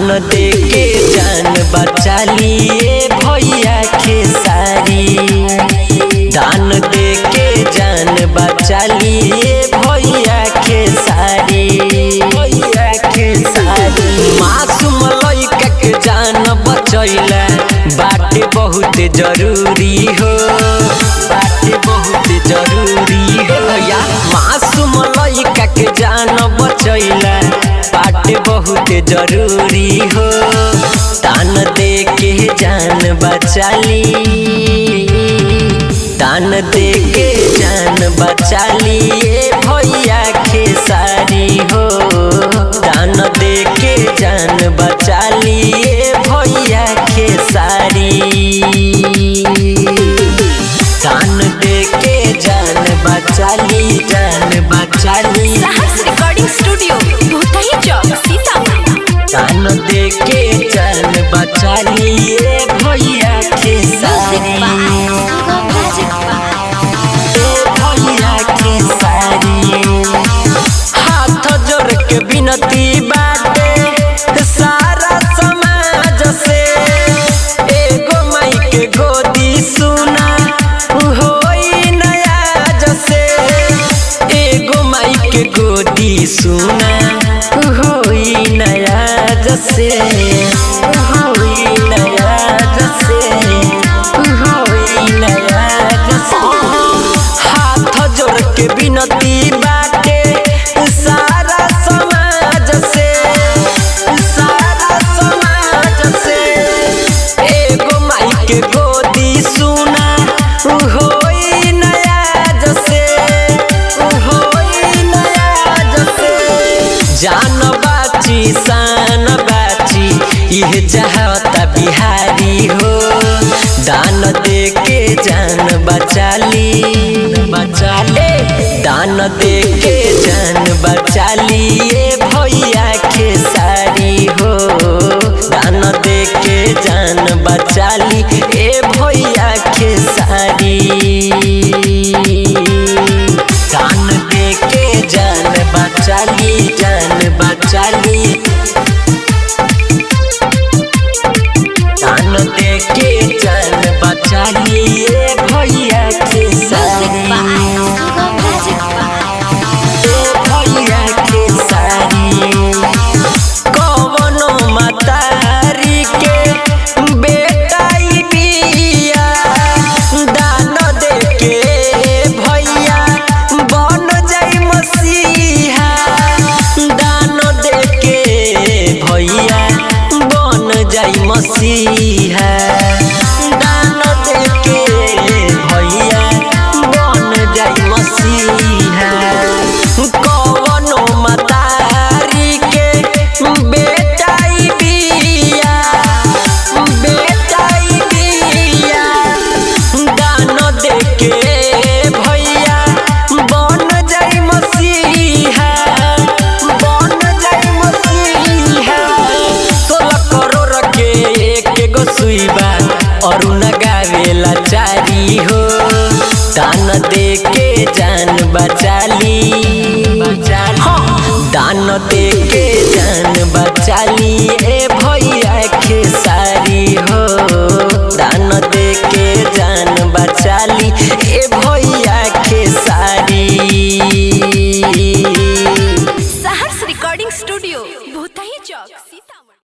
दान दे के जान बचा लिए भैया खेसारी। दान दे के जान बचा लिए भैया खेसारी। भैया खेसारी मासूम लइका के जान बचैला बाटे बहुत जरूरी हो। बाटे बहुत जरूरी हो भैया। मासूम लइका के जान बचैला बाटे बहुत जरूरी हो। दान दे के जान बचा ली। दान दे के जान बचा लिए भैया खेसारी हो। दान दे के जान बचा लिए भैया खेसारी। दान दे के जान बचा ली। जान बचा ली। साहस रिकॉर्डिंग स्टूडियो भूतही चौक सीतामढ़ी। दान दे के जान बचा लिए भैया खेसारी। भैया खेसारी हाथ जोड़ के विनती बाटे सारा समाज से। एगो माई के गोदी सुना होई नया जसे। एगो माई के गोदी सुना होई नया जसे। होई नया जसे। होई नया जसे। हाथ जोड़ के विनती बाटे सारा समाज से। सारा समाज से एगो माई के गोदी सुना होई नया जसे। होई नया जसे। जान बाची शान बाची यह चाहता बिहारी हो। दान दे के जान बचा ली। बचा ले। दान दे के जान बचा लिए भैया खेसारी हो। दान दे के जान बचा ली ए भैया खेसारी। दान दे के जान बचा ली। जान बचा ली। दान दे के जान बचा लिए भैया खेसारी। भैया खेसारी कवनो मतारी के बेटाई बिया। दान दे के भैया बन जाई मसीहा। दान दे के भैया बन जाई मसीहा। दान दे के भैया बन जाई मसीहा। कवनो मतारी के बेटाई बिया। बेटाई बिया। दान दे के भैया बन जाई मसीहा। बन जाई मसीहा। 16 करोड़ के एक गो सुईबा और न गावेला चारी हो। दान दे के जान बचा ली। दान दे के जान बचा ली ए